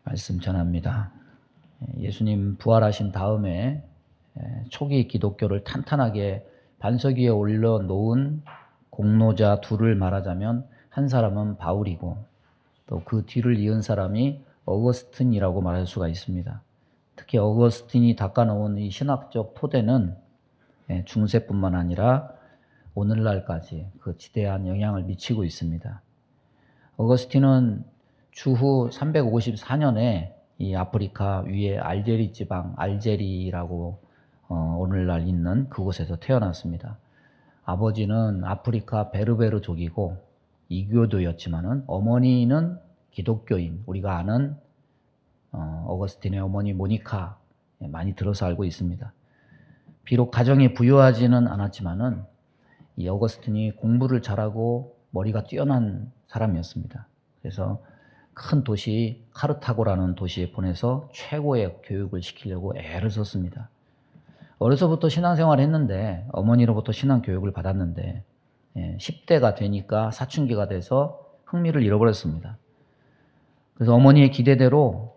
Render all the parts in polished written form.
말씀 전합니다. 예수님 부활하신 다음에 초기 기독교를 탄탄하게 반석 위에 올려놓은 공로자 둘을 말하자면 한 사람은 바울이고 또 그 뒤를 이은 사람이 어거스틴이라고 말할 수가 있습니다. 특히 어거스틴이 닦아놓은 이 신학적 토대는 중세뿐만 아니라 오늘날까지 그 지대한 영향을 미치고 있습니다. 어거스틴은 주후 354년에 이 아프리카 위에 알제리 지방, 알제리라고 오늘날 있는 그곳에서 태어났습니다. 아버지는 아프리카 베르베르족이고 이교도였지만은 어머니는 기독교인, 우리가 아는 어거스틴의 어머니 모니카, 많이 들어서 알고 있습니다. 비록 가정이 부유하지는 않았지만은 이 어거스틴이 공부를 잘하고 머리가 뛰어난 사람이었습니다. 그래서 큰 도시 카르타고라는 도시에 보내서 최고의 교육을 시키려고 애를 썼습니다. 어려서부터 신앙생활을 했는데 어머니로부터 신앙교육을 받았는데 10대가 되니까 사춘기가 돼서 흥미를 잃어버렸습니다. 그래서 어머니의 기대대로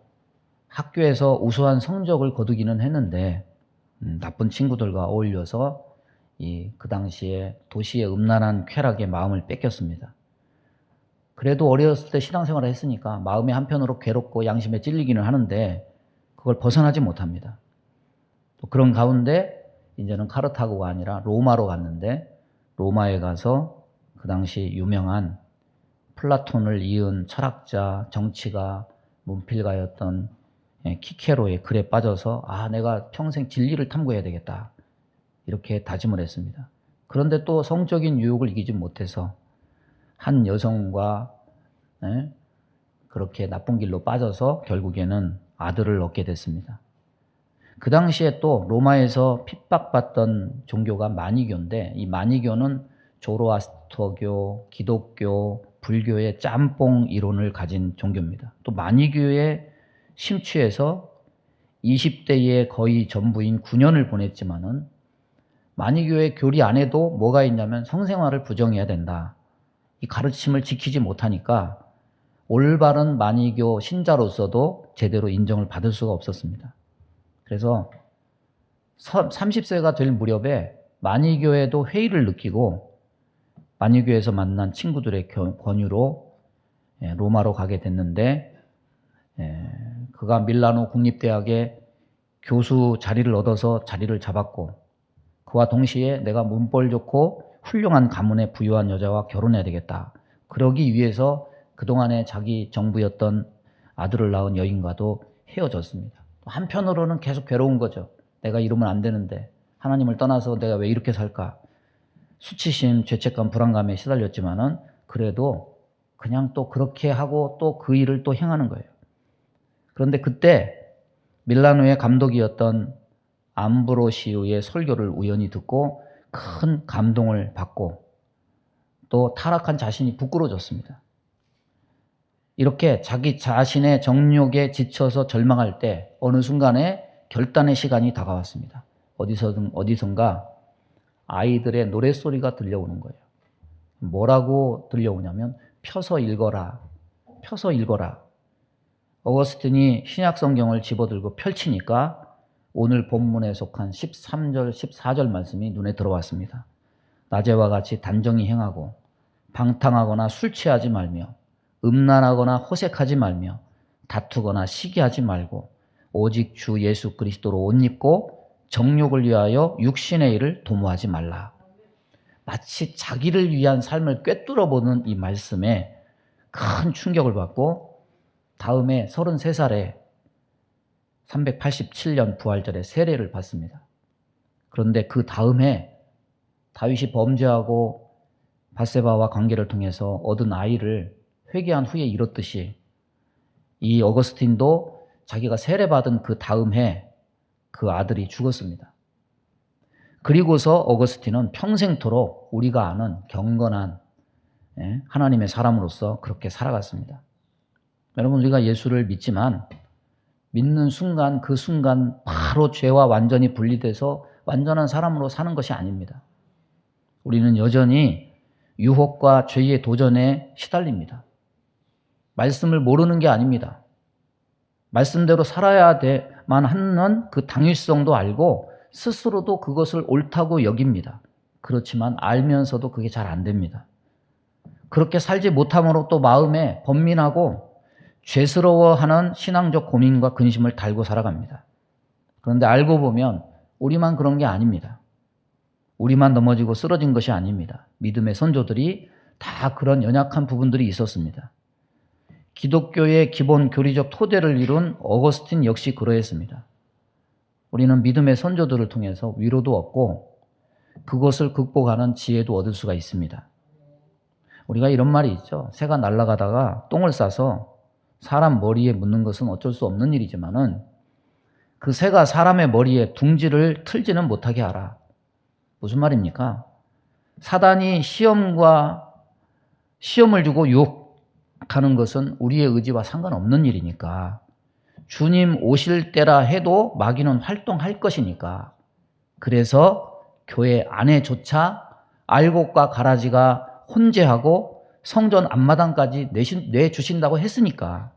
학교에서 우수한 성적을 거두기는 했는데 나쁜 친구들과 어울려서 그 당시에 도시의 음란한 쾌락에 마음을 뺏겼습니다. 그래도 어렸을 때 신앙생활을 했으니까 마음이 한편으로 괴롭고 양심에 찔리기는 하는데 그걸 벗어나지 못합니다. 또 그런 가운데 이제는 카르타고가 아니라 로마로 갔는데 로마에 가서 그 당시 유명한 플라톤을 이은 철학자, 정치가, 문필가였던 키케로의 글에 빠져서 내가 평생 진리를 탐구해야 되겠다 이렇게 다짐을 했습니다. 그런데 또 성적인 유혹을 이기지 못해서 한 여성과 그렇게 나쁜 길로 빠져서 결국에는 아들을 얻게 됐습니다. 그 당시에 또 로마에서 핍박받던 종교가 마니교인데 이 마니교는 조로아스터교, 기독교, 불교의 짬뽕 이론을 가진 종교입니다. 또 마니교에 심취해서 20대의 거의 전부인 9년을 보냈지만은 마니교의 교리 안에도 뭐가 있냐면 성생활을 부정해야 된다. 이 가르침을 지키지 못하니까 올바른 마니교 신자로서도 제대로 인정을 받을 수가 없었습니다. 그래서 30세가 될 무렵에 마니교에도 회의를 느끼고 마니교에서 만난 친구들의 권유로 로마로 가게 됐는데 그가 밀라노 국립대학에 교수 자리를 얻어서 자리를 잡았고 그와 동시에 내가 문벌 좋고 훌륭한 가문의 부유한 여자와 결혼해야 되겠다. 그러기 위해서 그동안에 자기 정부였던 아들을 낳은 여인과도 헤어졌습니다. 한편으로는 계속 괴로운 거죠. 내가 이러면 안 되는데 하나님을 떠나서 내가 왜 이렇게 살까. 수치심, 죄책감, 불안감에 시달렸지만은 그래도 그냥 또 그렇게 하고 또 그 일을 또 행하는 거예요. 그런데 그때 밀라노의 감독이었던 암브로시우의 설교를 우연히 듣고 큰 감동을 받고 또 타락한 자신이 부끄러워졌습니다. 이렇게 자기 자신의 정욕에 지쳐서 절망할 때 어느 순간에 결단의 시간이 다가왔습니다. 어디선가 아이들의 노랫소리가 들려오는 거예요. 뭐라고 들려오냐면 펴서 읽어라. 펴서 읽어라. 어거스틴이 신약성경을 집어들고 펼치니까 오늘 본문에 속한 13절, 14절 말씀이 눈에 들어왔습니다. 낮에와 같이 단정히 행하고 방탕하거나 술 취하지 말며 음란하거나 호색하지 말며 다투거나 시기하지 말고 오직 주 예수 그리스도로 옷 입고 정욕을 위하여 육신의 일을 도모하지 말라. 마치 자기를 위한 삶을 꿰뚫어보는 이 말씀에 큰 충격을 받고 다음에 33살에 387년 부활절에 세례를 받습니다. 그런데 그 다음에 다윗이 범죄하고 밧세바와 관계를 통해서 얻은 아이를 회개한 후에 잃었듯이 이 어거스틴도 자기가 세례받은 그 다음 해 그 아들이 죽었습니다. 그리고서 어거스틴은 평생토록 우리가 아는 경건한 하나님의 사람으로서 그렇게 살아갔습니다. 여러분, 우리가 예수를 믿지만 믿는 순간 그 순간 바로 죄와 완전히 분리돼서 완전한 사람으로 사는 것이 아닙니다. 우리는 여전히 유혹과 죄의 도전에 시달립니다. 말씀을 모르는 게 아닙니다. 말씀대로 살아야만 하는 그 당위성도 알고 스스로도 그것을 옳다고 여깁니다. 그렇지만 알면서도 그게 잘 안 됩니다. 그렇게 살지 못함으로 또 마음에 번민하고 죄스러워하는 신앙적 고민과 근심을 달고 살아갑니다. 그런데 알고 보면 우리만 그런 게 아닙니다. 우리만 넘어지고 쓰러진 것이 아닙니다. 믿음의 선조들이 다 그런 연약한 부분들이 있었습니다. 기독교의 기본 교리적 토대를 이룬 어거스틴 역시 그러했습니다. 우리는 믿음의 선조들을 통해서 위로도 얻고 그것을 극복하는 지혜도 얻을 수가 있습니다. 우리가 이런 말이 있죠. 새가 날아가다가 똥을 싸서 사람 머리에 묻는 것은 어쩔 수 없는 일이지만은 그 새가 사람의 머리에 둥지를 틀지는 못하게 하라. 무슨 말입니까? 사단이 시험을 주고 유혹하는 것은 우리의 의지와 상관없는 일이니까 주님 오실 때라 해도 마귀는 활동할 것이니까 그래서 교회 안에조차 알곡과 가라지가 혼재하고 성전 앞마당까지 내주신다고 했으니까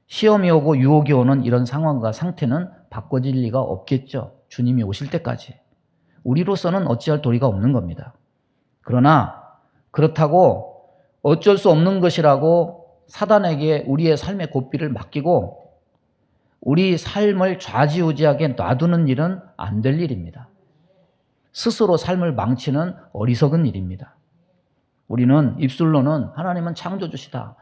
시험이 오고 유혹이 오는 이런 상황과 상태는 바꿔질 리가 없겠죠. 주님이 오실 때까지. 우리로서는 어찌할 도리가 없는 겁니다. 그러나 그렇다고 어쩔 수 없는 것이라고 사단에게 우리의 삶의 고삐를 맡기고 우리 삶을 좌지우지하게 놔두는 일은 안 될 일입니다. 스스로 삶을 망치는 어리석은 일입니다. 우리는 입술로는 하나님은 창조주시다,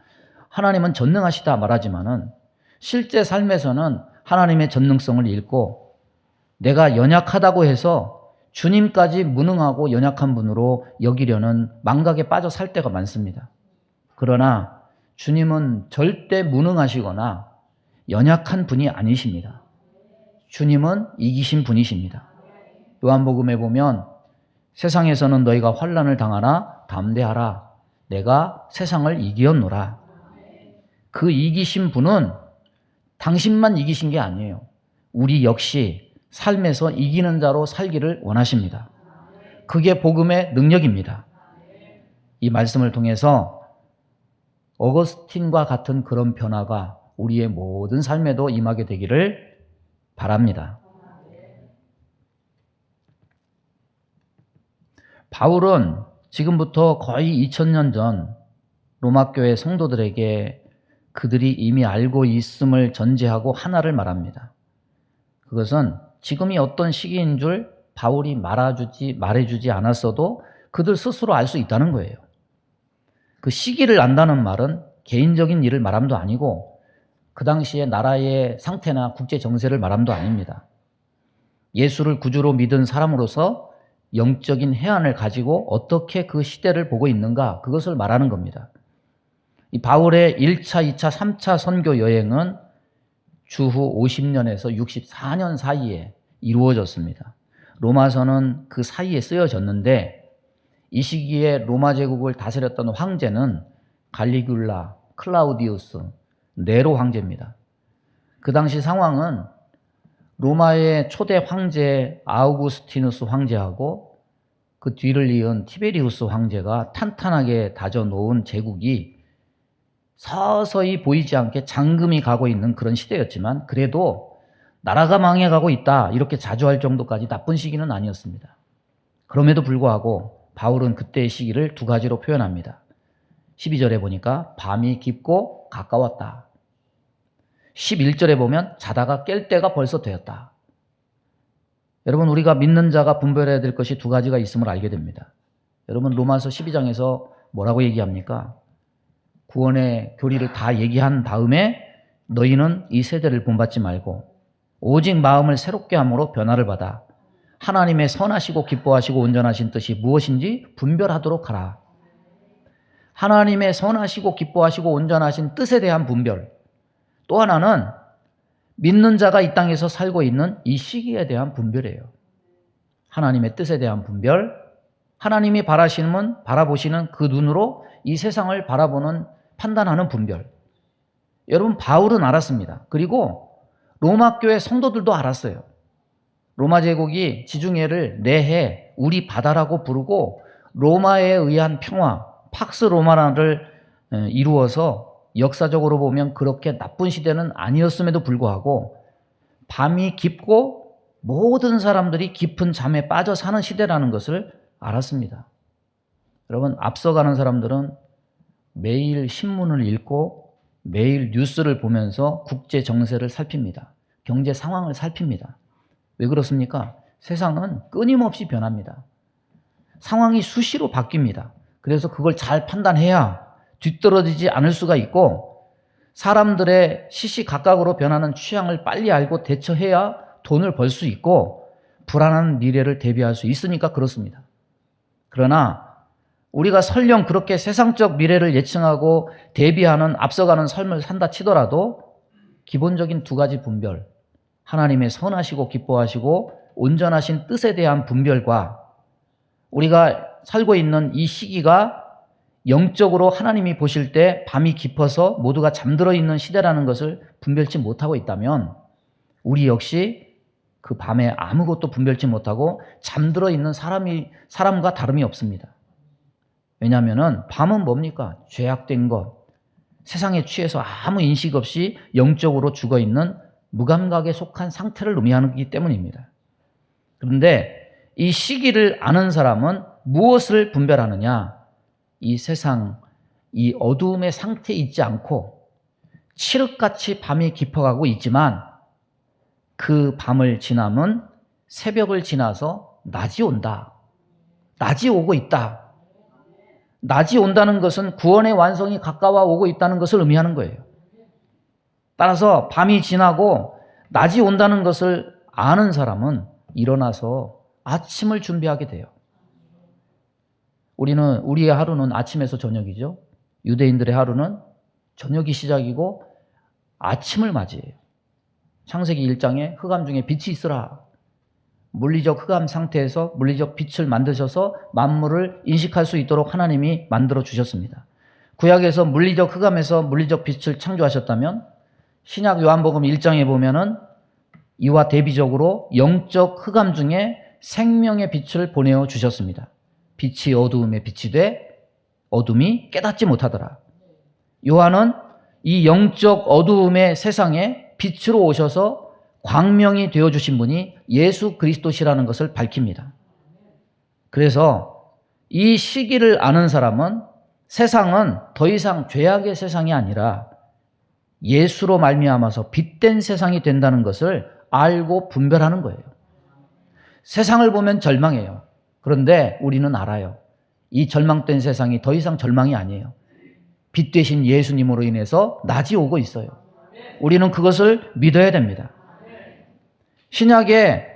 하나님은 전능하시다 말하지만은 실제 삶에서는 하나님의 전능성을 잃고 내가 연약하다고 해서 주님까지 무능하고 연약한 분으로 여기려는 망각에 빠져 살 때가 많습니다. 그러나 주님은 절대 무능하시거나 연약한 분이 아니십니다. 주님은 이기신 분이십니다. 요한복음에 보면 세상에서는 너희가 환난을 당하나 담대하라. 내가 세상을 이기었노라. 그 이기신 분은 당신만 이기신 게 아니에요. 우리 역시 삶에서 이기는 자로 살기를 원하십니다. 그게 복음의 능력입니다. 이 말씀을 통해서 어거스틴과 같은 그런 변화가 우리의 모든 삶에도 임하게 되기를 바랍니다. 바울은 지금부터 거의 2000년 전 로마교회 성도들에게 그들이 이미 알고 있음을 전제하고 하나를 말합니다. 그것은 지금이 어떤 시기인 줄 바울이 말해주지 않았어도 그들 스스로 알 수 있다는 거예요. 그 시기를 안다는 말은 개인적인 일을 말함도 아니고 그 당시에 나라의 상태나 국제 정세를 말함도 아닙니다. 예수를 구주로 믿은 사람으로서 영적인 해안을 가지고 어떻게 그 시대를 보고 있는가, 그것을 말하는 겁니다. 이 바울의 1차, 2차, 3차 선교 여행은 주후 50년에서 64년 사이에 이루어졌습니다. 로마서는 그 사이에 쓰여졌는데 이 시기에 로마 제국을 다스렸던 황제는 갈리굴라, 클라우디우스, 네로 황제입니다. 그 당시 상황은 로마의 초대 황제 아우구스티누스 황제하고 그 뒤를 이은 티베리우스 황제가 탄탄하게 다져놓은 제국이 서서히 보이지 않게 잠금이 가고 있는 그런 시대였지만 그래도 나라가 망해가고 있다 이렇게 자주할 정도까지 나쁜 시기는 아니었습니다. 그럼에도 불구하고 바울은 그때의 시기를 두 가지로 표현합니다. 12절에 보니까 밤이 깊고 가까웠다. 11절에 보면 자다가 깰 때가 벌써 되었다. 여러분, 우리가 믿는 자가 분별해야 될 것이 두 가지가 있음을 알게 됩니다. 여러분, 로마서 12장에서 뭐라고 얘기합니까? 구원의 교리를 다 얘기한 다음에 너희는 이 세대를 본받지 말고 오직 마음을 새롭게 함으로 변화를 받아 하나님의 선하시고 기뻐하시고 온전하신 뜻이 무엇인지 분별하도록 하라. 하나님의 선하시고 기뻐하시고 온전하신 뜻에 대한 분별, 또 하나는 믿는 자가 이 땅에서 살고 있는 이 시기에 대한 분별이에요. 하나님의 뜻에 대한 분별, 하나님이 바라보시는 그 눈으로 이 세상을 바라보는 판단하는 분별. 여러분, 바울은 알았습니다. 그리고 로마 교회 성도들도 알았어요. 로마 제국이 지중해를 내해 우리 바다라고 부르고 로마에 의한 평화, 팍스 로마나를 이루어서 역사적으로 보면 그렇게 나쁜 시대는 아니었음에도 불구하고 밤이 깊고 모든 사람들이 깊은 잠에 빠져 사는 시대라는 것을 알았습니다. 여러분, 앞서가는 사람들은 매일 신문을 읽고 매일 뉴스를 보면서 국제 정세를 살핍니다. 경제 상황을 살핍니다. 왜 그렇습니까? 세상은 끊임없이 변합니다. 상황이 수시로 바뀝니다. 그래서 그걸 잘 판단해야 뒤떨어지지 않을 수가 있고, 사람들의 시시각각으로 변하는 취향을 빨리 알고 대처해야 돈을 벌 수 있고 불안한 미래를 대비할 수 있으니까 그렇습니다. 그러나 우리가 설령 그렇게 세상적 미래를 예측하고 대비하는 앞서가는 삶을 산다 치더라도 기본적인 두 가지 분별, 하나님의 선하시고 기뻐하시고 온전하신 뜻에 대한 분별과 우리가 살고 있는 이 시기가 영적으로 하나님이 보실 때 밤이 깊어서 모두가 잠들어 있는 시대라는 것을 분별치 못하고 있다면 우리 역시 그 밤에 아무것도 분별치 못하고 잠들어 있는 사람과 다름이 없습니다. 왜냐하면 밤은 뭡니까? 죄악된 것, 세상에 취해서 아무 인식 없이 영적으로 죽어있는 무감각에 속한 상태를 의미하기 때문입니다. 그런데 이 시기를 아는 사람은 무엇을 분별하느냐? 이 세상, 이 어두움의 상태에 있지 않고 칠흑같이 밤이 깊어가고 있지만 그 밤을 지나면 새벽을 지나서 낮이 온다. 낮이 오고 있다. 낮이 온다는 것은 구원의 완성이 가까워 오고 있다는 것을 의미하는 거예요. 따라서 밤이 지나고 낮이 온다는 것을 아는 사람은 일어나서 아침을 준비하게 돼요. 우리의 하루는 아침에서 저녁이죠. 유대인들의 하루는 저녁이 시작이고 아침을 맞이해요. 창세기 1장에 흑암 중에 빛이 있으라. 물리적 흑암 상태에서 물리적 빛을 만드셔서 만물을 인식할 수 있도록 하나님이 만들어 주셨습니다. 구약에서 물리적 흑암에서 물리적 빛을 창조하셨다면 신약 요한복음 1장에 보면은 이와 대비적으로 영적 흑암 중에 생명의 빛을 보내어 주셨습니다. 빛이 어두움에 빛이 돼 어둠이 깨닫지 못하더라. 요한은 이 영적 어두움의 세상에 빛으로 오셔서 광명이 되어주신 분이 예수 그리스도시라는 것을 밝힙니다. 그래서 이 시기를 아는 사람은 세상은 더 이상 죄악의 세상이 아니라 예수로 말미암아서 빛된 세상이 된다는 것을 알고 분별하는 거예요. 세상을 보면 절망해요. 그런데 우리는 알아요. 이 절망된 세상이 더 이상 절망이 아니에요. 빛 되신 예수님으로 인해서 낮이 오고 있어요. 우리는 그것을 믿어야 됩니다. 신약에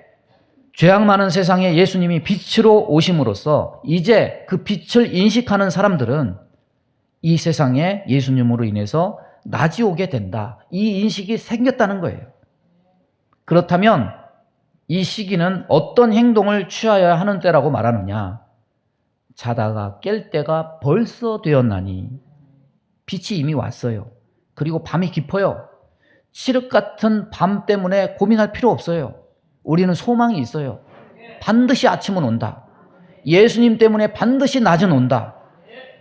죄악 많은 세상에 예수님이 빛으로 오심으로써 이제 그 빛을 인식하는 사람들은 이 세상에 예수님으로 인해서 낮이 오게 된다. 이 인식이 생겼다는 거예요. 그렇다면 이 시기는 어떤 행동을 취하여야 하는 때라고 말하느냐? 자다가 깰 때가 벌써 되었나니 빛이 이미 왔어요. 그리고 밤이 깊어요. 칠흑 같은 밤 때문에 고민할 필요 없어요. 우리는 소망이 있어요. 반드시 아침은 온다. 예수님 때문에 반드시 낮은 온다.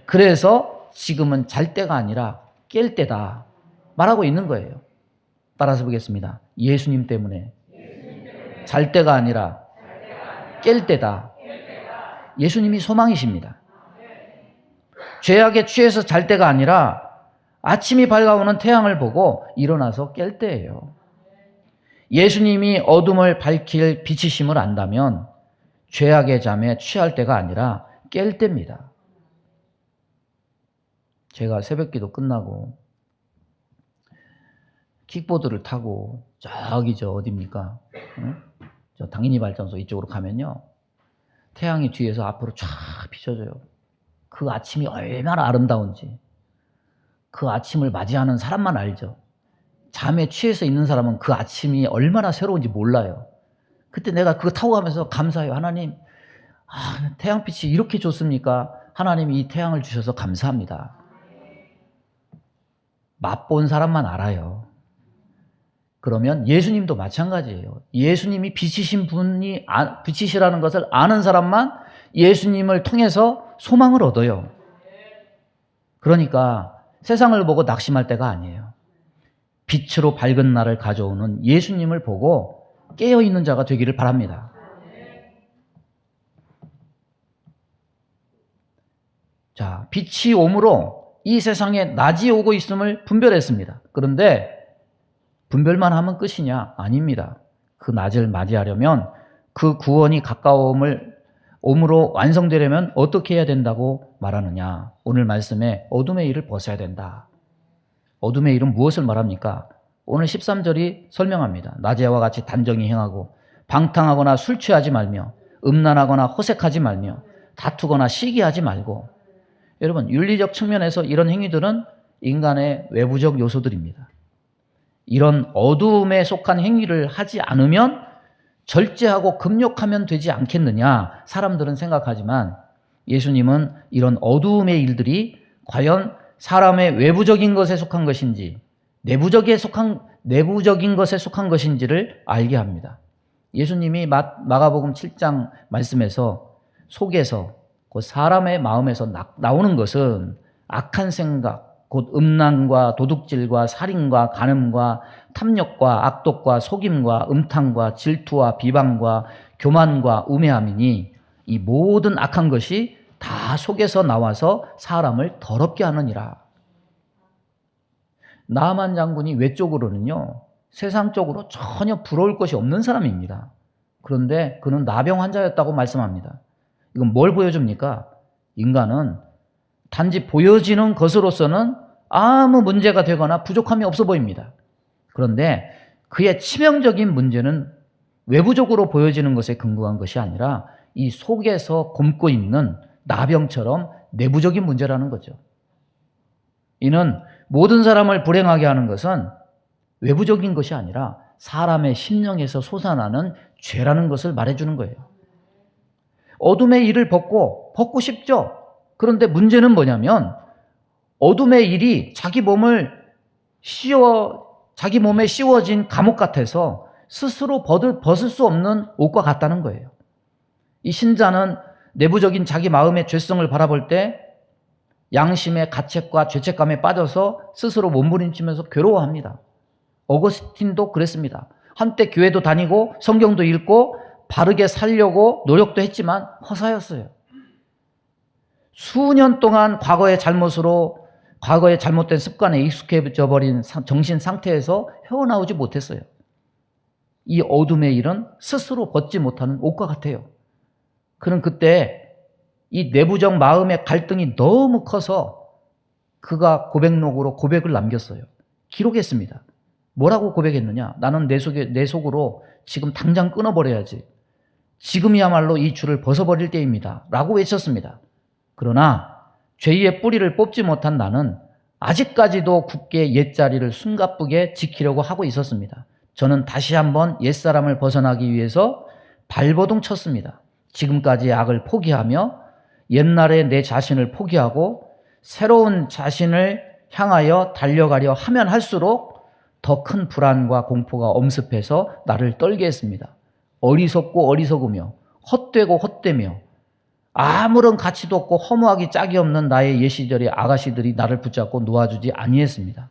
그래서 지금은 잘 때가 아니라 깰 때다 말하고 있는 거예요. 따라서 보겠습니다. 예수님 때문에 잘 때가 아니라 깰 때다. 예수님이 소망이십니다. 죄악에 취해서 잘 때가 아니라 아침이 밝아오는 태양을 보고 일어나서 깰 때예요. 예수님이 어둠을 밝힐 빛이심을 안다면 죄악의 잠에 취할 때가 아니라 깰 때입니다. 제가 새벽기도 끝나고 킥보드를 타고 저기 어디입니까? 응? 저 당인이 발전소 이쪽으로 가면요. 태양이 뒤에서 앞으로 쫙 비춰져요. 그 아침이 얼마나 아름다운지. 그 아침을 맞이하는 사람만 알죠. 잠에 취해서 있는 사람은 그 아침이 얼마나 새로운지 몰라요. 그때 내가 그거 타고 가면서 감사해요. 하나님, 태양빛이 이렇게 좋습니까? 하나님이 이 태양을 주셔서 감사합니다. 맛본 사람만 알아요. 그러면 예수님도 마찬가지예요. 예수님이 빛이신 분이 빛이시라는 것을 아는 사람만 예수님을 통해서 소망을 얻어요. 그러니까 세상을 보고 낙심할 때가 아니에요. 빛으로 밝은 날을 가져오는 예수님을 보고 깨어있는 자가 되기를 바랍니다. 자, 빛이 옴으로 이 세상에 낮이 오고 있음을 분별했습니다. 그런데 분별만 하면 끝이냐? 아닙니다. 그 낮을 맞이하려면 그 구원이 옴으로 완성되려면 어떻게 해야 된다고 말하느냐? 오늘 말씀에 어둠의 일을 벗어야 된다. 어둠의 일은 무엇을 말합니까? 오늘 13절이 설명합니다. 낮에와 같이 단정히 행하고 방탕하거나 술 취하지 말며 음란하거나 호색하지 말며 다투거나 시기하지 말고. 여러분, 윤리적 측면에서 이런 행위들은 인간의 외부적 요소들입니다. 이런 어둠에 속한 행위를 하지 않으면 절제하고 금욕하면 되지 않겠느냐 사람들은 생각하지만 예수님은 이런 어두움의 일들이 과연 사람의 외부적인 것에 속한 것인지 내부적인 것에 속한 것인지를 알게 합니다. 예수님이 마가복음 7장 말씀에서 속에서 그 사람의 마음에서 나오는 것은 악한 생각, 곧 음란과 도둑질과 살인과 간음과 탐욕과 악독과 속임과 음탕과 질투와 비방과 교만과 우매함이니 이 모든 악한 것이 다 속에서 나와서 사람을 더럽게 하느니라. 나아만 장군이 외적으로는요, 세상적으로 전혀 부러울 것이 없는 사람입니다. 그런데 그는 나병 환자였다고 말씀합니다. 이건 뭘 보여줍니까? 인간은 단지 보여지는 것으로서는 아무 문제가 되거나 부족함이 없어 보입니다. 그런데 그의 치명적인 문제는 외부적으로 보여지는 것에 근거한 것이 아니라 이 속에서 곪고 있는 나병처럼 내부적인 문제라는 거죠. 이는 모든 사람을 불행하게 하는 것은 외부적인 것이 아니라 사람의 심령에서 솟아나는 죄라는 것을 말해주는 거예요. 어둠의 일을 벗고 싶죠. 그런데 문제는 뭐냐면 어둠의 일이 자기 몸에 씌워진 감옥 같아서 스스로 벗을 수 없는 옷과 같다는 거예요. 이 신자는 내부적인 자기 마음의 죄성을 바라볼 때 양심의 가책과 죄책감에 빠져서 스스로 몸부림치면서 괴로워합니다. 어거스틴도 그랬습니다. 한때 교회도 다니고 성경도 읽고 바르게 살려고 노력도 했지만 허사였어요. 수년 동안 과거의 잘못된 습관에 익숙해져 버린 정신 상태에서 헤어나오지 못했어요. 이 어둠의 일은 스스로 벗지 못하는 옷과 같아요. 그는 그때 이 내부적 마음의 갈등이 너무 커서 그가 고백록으로 고백을 남겼어요. 기록했습니다. 뭐라고 고백했느냐? 나는 내 속으로 지금 당장 끊어버려야지. 지금이야말로 이 줄을 벗어버릴 때입니다. 라고 외쳤습니다. 그러나 죄의 뿌리를 뽑지 못한 나는 아직까지도 굳게 옛자리를 숨가쁘게 지키려고 하고 있었습니다. 저는 다시 한번 옛사람을 벗어나기 위해서 발버둥 쳤습니다. 지금까지의 악을 포기하며 옛날에 내 자신을 포기하고 새로운 자신을 향하여 달려가려 하면 할수록 더 큰 불안과 공포가 엄습해서 나를 떨게 했습니다. 어리석고 어리석으며 헛되고 헛되며 아무런 가치도 없고 허무하기 짝이 없는 나의 옛 시절의 아가씨들이 나를 붙잡고 놓아주지 아니했습니다.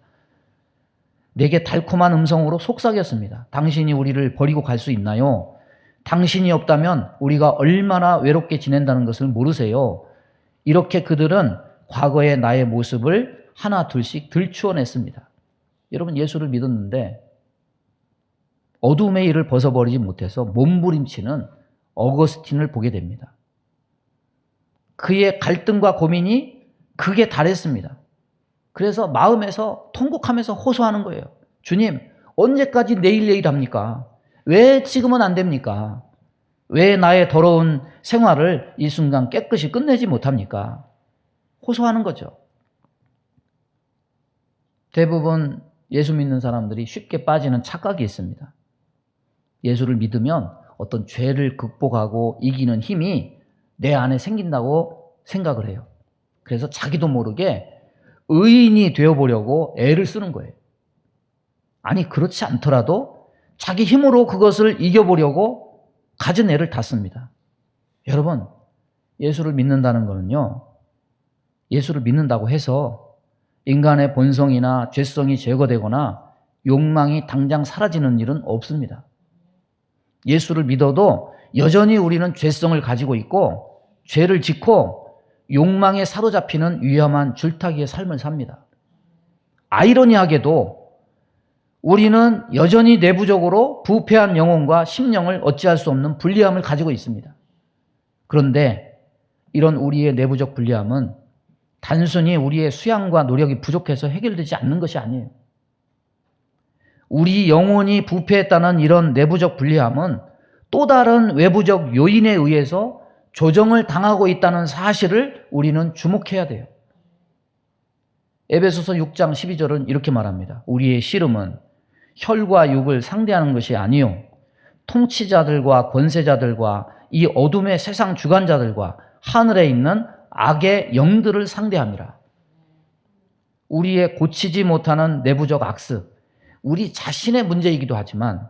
내게 달콤한 음성으로 속삭였습니다. 당신이 우리를 버리고 갈 수 있나요? 당신이 없다면 우리가 얼마나 외롭게 지낸다는 것을 모르세요. 이렇게 그들은 과거의 나의 모습을 하나 둘씩 들추어냈습니다. 여러분, 예수를 믿었는데 어둠의 일을 벗어버리지 못해서 몸부림치는 어거스틴을 보게 됩니다. 그의 갈등과 고민이 극에 달했습니다. 그래서 마음에서 통곡하면서 호소하는 거예요. 주님, 언제까지 내일 합니까? 왜 지금은 안 됩니까? 왜 나의 더러운 생활을 이 순간 깨끗이 끝내지 못합니까? 호소하는 거죠. 대부분 예수 믿는 사람들이 쉽게 빠지는 착각이 있습니다. 예수를 믿으면 어떤 죄를 극복하고 이기는 힘이 내 안에 생긴다고 생각을 해요. 그래서 자기도 모르게 의인이 되어보려고 애를 쓰는 거예요. 아니, 그렇지 않더라도 자기 힘으로 그것을 이겨보려고 가진 애를 다 씁니다. 여러분, 예수를 믿는다는 거는요, 예수를 믿는다고 해서 인간의 본성이나 죄성이 제거되거나 욕망이 당장 사라지는 일은 없습니다. 예수를 믿어도 여전히 우리는 죄성을 가지고 있고 죄를 짓고 욕망에 사로잡히는 위험한 줄타기의 삶을 삽니다. 아이러니하게도 우리는 여전히 내부적으로 부패한 영혼과 심령을 어찌할 수 없는 불리함을 가지고 있습니다. 그런데 이런 우리의 내부적 불리함은 단순히 우리의 수양과 노력이 부족해서 해결되지 않는 것이 아니에요. 우리 영혼이 부패했다는 이런 내부적 불리함은 또 다른 외부적 요인에 의해서 조정을 당하고 있다는 사실을 우리는 주목해야 돼요. 에베소서 6장 12절은 이렇게 말합니다. 우리의 씨름은 혈과 육을 상대하는 것이 아니요 통치자들과 권세자들과 이 어둠의 세상 주관자들과 하늘에 있는 악의 영들을 상대함이라. 우리의 고치지 못하는 내부적 악습, 우리 자신의 문제이기도 하지만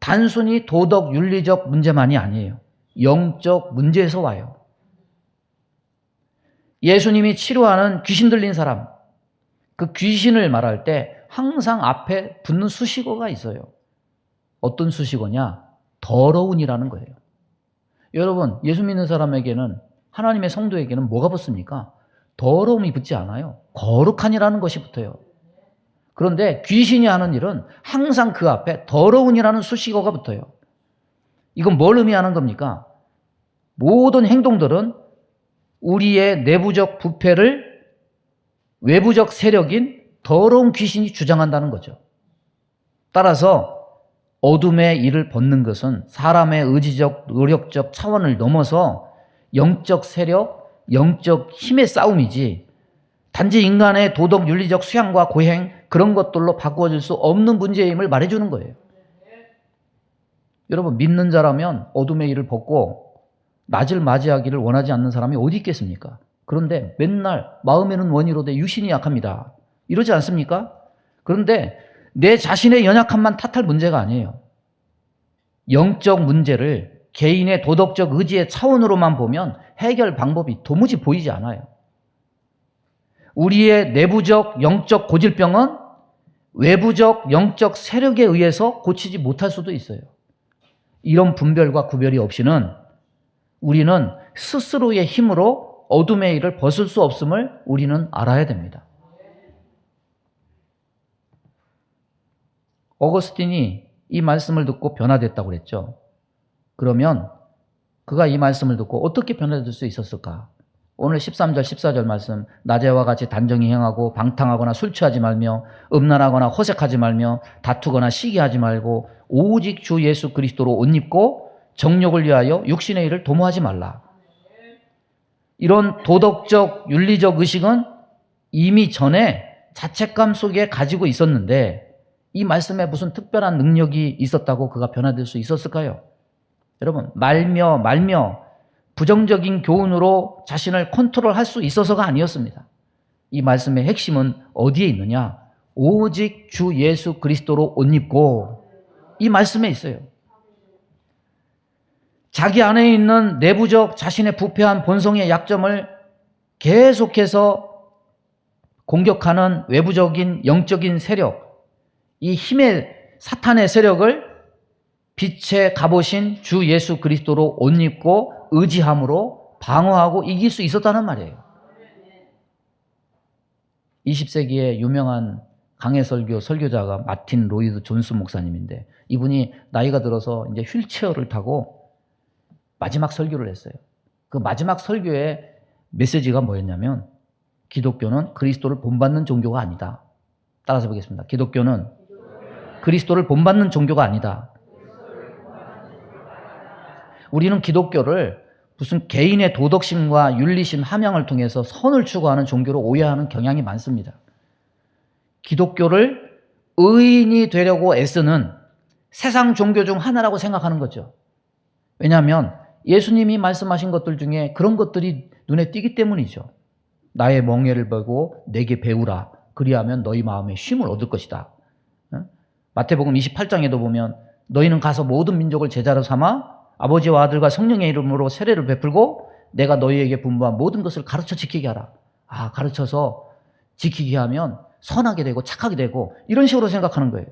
단순히 도덕 윤리적 문제만이 아니에요. 영적 문제에서 와요. 예수님이 치료하는 귀신 들린 사람, 그 귀신을 말할 때 항상 앞에 붙는 수식어가 있어요. 어떤 수식어냐? 더러운이라는 거예요. 여러분, 예수 믿는 사람에게는, 하나님의 성도에게는 뭐가 붙습니까? 더러움이 붙지 않아요. 거룩한이라는 것이 붙어요. 그런데 귀신이 하는 일은 항상 그 앞에 더러운이라는 수식어가 붙어요. 이건 뭘 의미하는 겁니까? 모든 행동들은 우리의 내부적 부패를 외부적 세력인 더러운 귀신이 주장한다는 거죠. 따라서 어둠의 일을 벗는 것은 사람의 의지적, 노력적 차원을 넘어서 영적 세력, 영적 힘의 싸움이지 단지 인간의 도덕, 윤리적 수양과 고행 그런 것들로 바꾸어질 수 없는 문제임을 말해주는 거예요. 여러분, 믿는 자라면 어둠의 일을 벗고 낮을 맞이하기를 원하지 않는 사람이 어디 있겠습니까? 그런데 맨날 마음에는 원이로되 육신이 약합니다. 이러지 않습니까? 그런데 내 자신의 연약함만 탓할 문제가 아니에요. 영적 문제를 개인의 도덕적 의지의 차원으로만 보면 해결 방법이 도무지 보이지 않아요. 우리의 내부적 영적 고질병은 외부적 영적 세력에 의해서 고치지 못할 수도 있어요. 이런 분별과 구별이 없이는 우리는 스스로의 힘으로 어둠의 일을 벗을 수 없음을 우리는 알아야 됩니다. 어거스틴이 이 말씀을 듣고 변화됐다고 그랬죠. 그러면 그가 이 말씀을 듣고 어떻게 변화될 수 있었을까? 오늘 13절, 14절 말씀, 낮에와 같이 단정히 행하고 방탕하거나 술 취하지 말며 음란하거나 호색하지 말며 다투거나 시기하지 말고 오직 주 예수 그리스도로 옷 입고 정욕을 위하여 육신의 일을 도모하지 말라. 이런 도덕적, 윤리적 의식은 이미 전에 자책감 속에 가지고 있었는데 이 말씀에 무슨 특별한 능력이 있었다고 그가 변화될 수 있었을까요? 여러분, 말며 부정적인 교훈으로 자신을 컨트롤할 수 있어서가 아니었습니다. 이 말씀의 핵심은 어디에 있느냐? 오직 주 예수 그리스도로 옷 입고, 이 말씀에 있어요. 자기 안에 있는 내부적 자신의 부패한 본성의 약점을 계속해서 공격하는 외부적인 영적인 세력, 이 힘의 사탄의 세력을 빛의 갑옷인 주 예수 그리스도로 옷 입고 의지함으로 방어하고 이길 수 있었다는 말이에요. 20세기의 유명한 강해설교 설교자가 마틴 로이드 존스 목사님인데 이분이 나이가 들어서 이제 휠체어를 타고 마지막 설교를 했어요. 그 마지막 설교의 메시지가 뭐였냐면 기독교는 그리스도를 본받는 종교가 아니다. 따라서 보겠습니다. 기독교는 그리스도를 본받는 종교가 아니다. 우리는 기독교를 무슨 개인의 도덕심과 윤리심 함양을 통해서 선을 추구하는 종교로 오해하는 경향이 많습니다. 기독교를 의인이 되려고 애쓰는 세상 종교 중 하나라고 생각하는 거죠. 왜냐하면 예수님이 말씀하신 것들 중에 그런 것들이 눈에 띄기 때문이죠. 나의 멍에를 보고 내게 배우라. 그리하면 너희 마음에 쉼을 얻을 것이다. 마태복음 28장에도 보면 너희는 가서 모든 민족을 제자로 삼아 아버지와 아들과 성령의 이름으로 세례를 베풀고 내가 너희에게 분부한 모든 것을 가르쳐 지키게 하라. 가르쳐서 지키게 하면 선하게 되고 착하게 되고 이런 식으로 생각하는 거예요.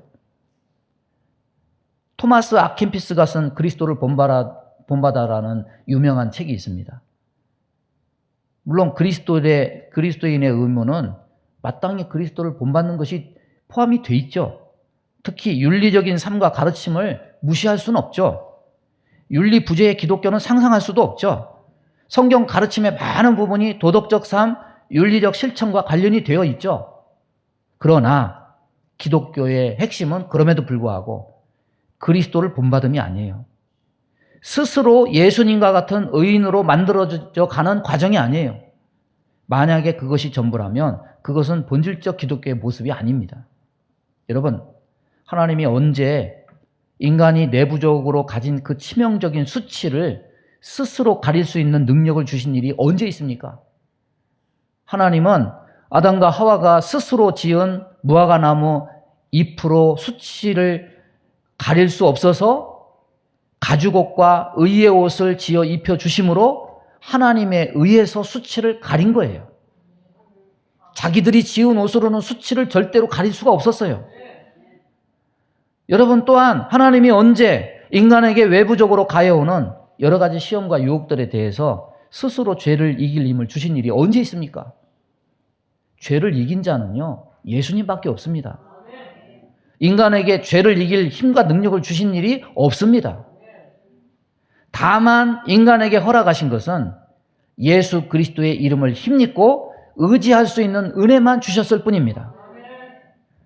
토마스 아켄피스가 쓴 그리스도를 본받아라는 유명한 책이 있습니다. 물론 그리스도인의 의무는 마땅히 그리스도를 본받는 것이 포함이 돼 있죠. 특히 윤리적인 삶과 가르침을 무시할 수는 없죠. 윤리 부재의 기독교는 상상할 수도 없죠. 성경 가르침의 많은 부분이 도덕적 삶, 윤리적 실천과 관련이 되어 있죠. 그러나 기독교의 핵심은 그럼에도 불구하고 그리스도를 본받음이 아니에요. 스스로 예수님과 같은 의인으로 만들어져 가는 과정이 아니에요. 만약에 그것이 전부라면 그것은 본질적 기독교의 모습이 아닙니다. 여러분, 하나님이 언제 인간이 내부적으로 가진 그 치명적인 수치를 스스로 가릴 수 있는 능력을 주신 일이 언제 있습니까? 하나님은 아담과 하와가 스스로 지은 무화과 나무 잎으로 수치를 가릴 수 없어서 가죽옷과 의의 옷을 지어 입혀 주심으로 하나님에 의해서 수치를 가린 거예요. 자기들이 지은 옷으로는 수치를 절대로 가릴 수가 없었어요. 여러분 또한 하나님이 언제 인간에게 외부적으로 가해오는 여러 가지 시험과 유혹들에 대해서 스스로 죄를 이길 힘을 주신 일이 언제 있습니까? 죄를 이긴 자는요, 예수님밖에 없습니다. 인간에게 죄를 이길 힘과 능력을 주신 일이 없습니다. 다만 인간에게 허락하신 것은 예수 그리스도의 이름을 힘입고 의지할 수 있는 은혜만 주셨을 뿐입니다.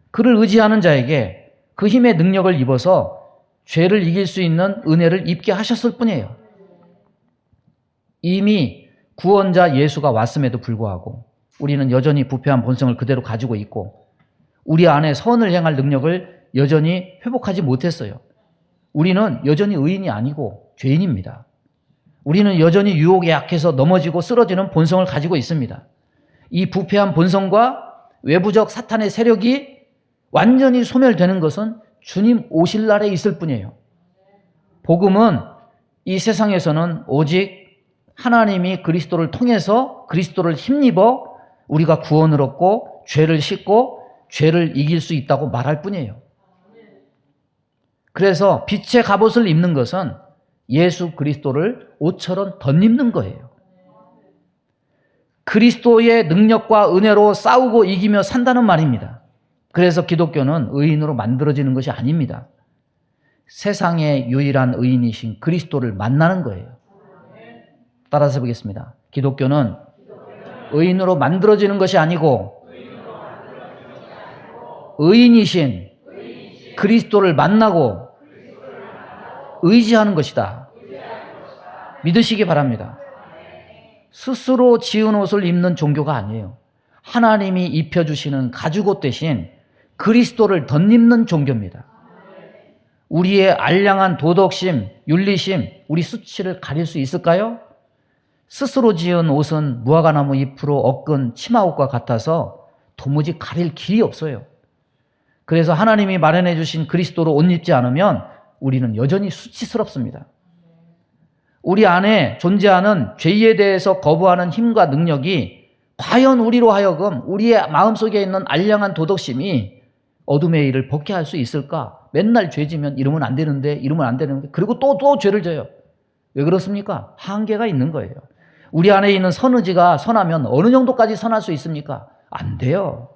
그를 의지하는 자에게 그 힘의 능력을 입어서 죄를 이길 수 있는 은혜를 입게 하셨을 뿐이에요. 이미 구원자 예수가 왔음에도 불구하고 우리는 여전히 부패한 본성을 그대로 가지고 있고 우리 안에 선을 행할 능력을 여전히 회복하지 못했어요. 우리는 여전히 의인이 아니고 죄인입니다. 우리는 여전히 유혹에 약해서 넘어지고 쓰러지는 본성을 가지고 있습니다. 이 부패한 본성과 외부적 사탄의 세력이 완전히 소멸되는 것은 주님 오실 날에 있을 뿐이에요. 복음은 이 세상에서는 오직 하나님이 그리스도를 통해서 그리스도를 힘입어 우리가 구원을 얻고 죄를 씻고 죄를 이길 수 있다고 말할 뿐이에요. 그래서 빛의 갑옷을 입는 것은 예수 그리스도를 옷처럼 덧입는 거예요. 그리스도의 능력과 은혜로 싸우고 이기며 산다는 말입니다. 그래서 기독교는 의인으로 만들어지는 것이 아닙니다. 세상의 유일한 의인이신 그리스도를 만나는 거예요. 따라서 해보겠습니다. 기독교는 의인으로 만들어지는 것이 아니고 의인이신 그리스도를 만나고 의지하는 것이다. 믿으시기 바랍니다. 스스로 지은 옷을 입는 종교가 아니에요. 하나님이 입혀주시는 가죽옷 대신 그리스도를 덧입는 종교입니다. 우리의 알량한 도덕심, 윤리심, 우리 수치를 가릴 수 있을까요? 스스로 지은 옷은 무화과나무 잎으로 얽은 치마옷과 같아서 도무지 가릴 길이 없어요. 그래서 하나님이 마련해 주신 그리스도로 옷 입지 않으면 우리는 여전히 수치스럽습니다. 우리 안에 존재하는 죄에 대해서 거부하는 힘과 능력이 과연 우리로 하여금 우리의 마음속에 있는 알량한 도덕심이 어둠의 일을 벗게 할 수 있을까? 맨날 죄 지면 이러면 안 되는데 그리고 또 죄를 져요. 왜 그렇습니까? 한계가 있는 거예요. 우리 안에 있는 선의지가 선하면 어느 정도까지 선할 수 있습니까? 안 돼요.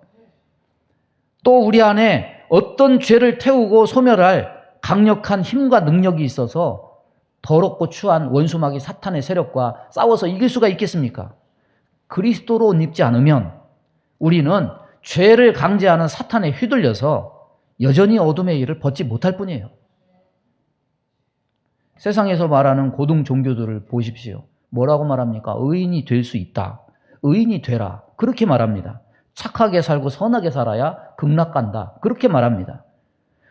또 우리 안에 어떤 죄를 태우고 소멸할 강력한 힘과 능력이 있어서 더럽고 추한 원수마귀 사탄의 세력과 싸워서 이길 수가 있겠습니까? 그리스도로 옷 입지 않으면 우리는 죄를 강제하는 사탄에 휘둘려서 여전히 어둠의 일을 벗지 못할 뿐이에요. 세상에서 말하는 고등 종교들을 보십시오. 뭐라고 말합니까? 의인이 될 수 있다. 의인이 되라. 그렇게 말합니다. 착하게 살고 선하게 살아야 극락 간다. 그렇게 말합니다.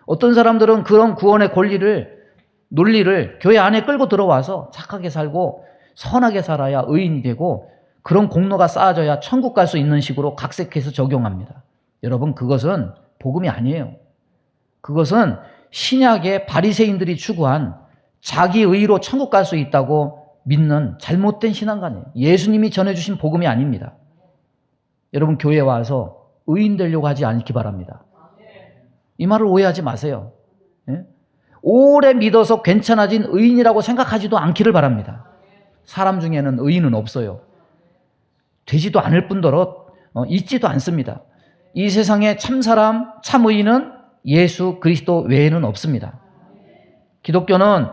어떤 사람들은 그런 구원의 논리를 교회 안에 끌고 들어와서 착하게 살고 선하게 살아야 의인이 되고 그런 공로가 쌓아져야 천국 갈 수 있는 식으로 각색해서 적용합니다. 여러분, 그것은 복음이 아니에요. 그것은 신약의 바리새인들이 추구한 자기 의로 천국 갈 수 있다고 믿는 잘못된 신앙관이에요. 예수님이 전해주신 복음이 아닙니다. 여러분, 교회에 와서 의인 되려고 하지 않기 바랍니다. 이 말을 오해하지 마세요. 예? 오래 믿어서 괜찮아진 의인이라고 생각하지도 않기를 바랍니다. 사람 중에는 의인은 없어요. 되지도 않을 뿐더러 있지도 않습니다. 이 세상에 참 사람, 참 의인은 예수 그리스도 외에는 없습니다. 기독교는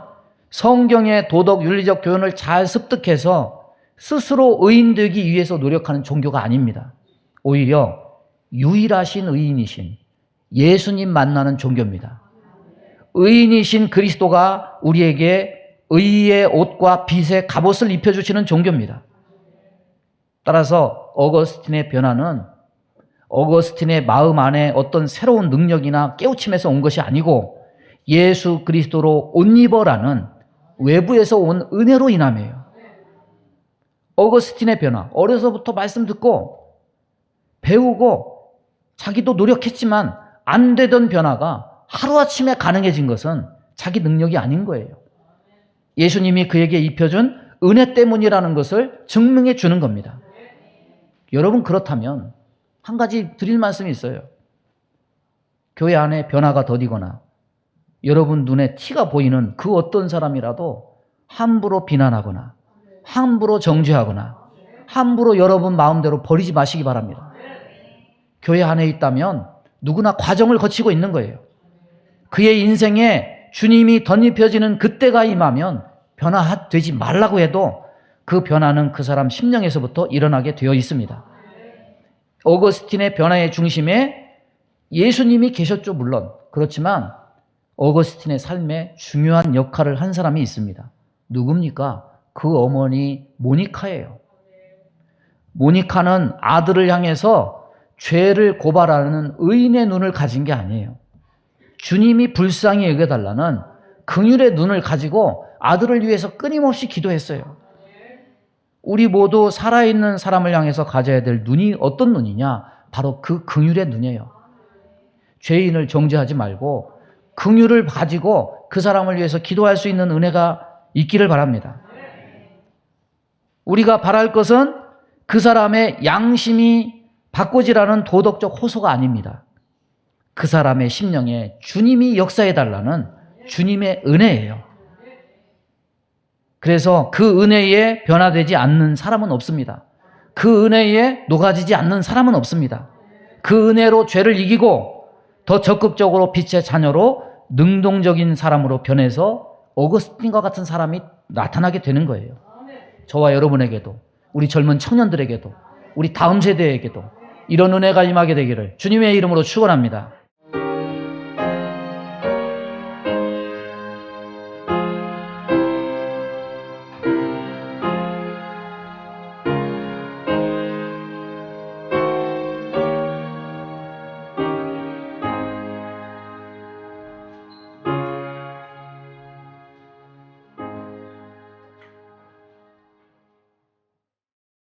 성경의 도덕 윤리적 교훈을 잘 습득해서 스스로 의인 되기 위해서 노력하는 종교가 아닙니다. 오히려 유일하신 의인이신 예수님 만나는 종교입니다. 의인이신 그리스도가 우리에게 의의 옷과 빛의 갑옷을 입혀주시는 종교입니다. 따라서 어거스틴의 변화는 어거스틴의 마음 안에 어떤 새로운 능력이나 깨우침에서 온 것이 아니고 예수 그리스도로 옷 입어라는 외부에서 온 은혜로 인함이에요. 어거스틴의 변화, 어려서부터 말씀 듣고 배우고 자기도 노력했지만 안 되던 변화가 하루아침에 가능해진 것은 자기 능력이 아닌 거예요. 예수님이 그에게 입혀준 은혜 때문이라는 것을 증명해 주는 겁니다. 여러분, 그렇다면 한 가지 드릴 말씀이 있어요. 교회 안에 변화가 더디거나 여러분 눈에 티가 보이는 그 어떤 사람이라도 함부로 비난하거나 함부로 정죄하거나 함부로 여러분 마음대로 버리지 마시기 바랍니다. 교회 안에 있다면 누구나 과정을 거치고 있는 거예요. 그의 인생에 주님이 덧입혀지는 그때가 임하면 변화되지 말라고 해도 그 변화는 그 사람 심령에서부터 일어나게 되어 있습니다. 어거스틴의 변화의 중심에 예수님이 계셨죠, 물론. 그렇지만 어거스틴의 삶에 중요한 역할을 한 사람이 있습니다. 누굽니까? 그 어머니 모니카예요. 모니카는 아들을 향해서 죄를 고발하는 의인의 눈을 가진 게 아니에요. 주님이 불쌍히 여겨달라는 긍휼의 눈을 가지고 아들을 위해서 끊임없이 기도했어요. 우리 모두 살아있는 사람을 향해서 가져야 될 눈이 어떤 눈이냐? 바로 그 긍휼의 눈이에요. 죄인을 정죄하지 말고 긍휼을 가지고 그 사람을 위해서 기도할 수 있는 은혜가 있기를 바랍니다. 우리가 바랄 것은 그 사람의 양심이 바꿔지라는 도덕적 호소가 아닙니다. 그 사람의 심령에 주님이 역사해달라는 주님의 은혜예요. 그래서 그 은혜에 변화되지 않는 사람은 없습니다. 그 은혜에 녹아지지 않는 사람은 없습니다. 그 은혜로 죄를 이기고 더 적극적으로 빛의 자녀로 능동적인 사람으로 변해서 어거스틴과 같은 사람이 나타나게 되는 거예요. 저와 여러분에게도, 우리 젊은 청년들에게도, 우리 다음 세대에게도 이런 은혜가 임하게 되기를 주님의 이름으로 축원합니다.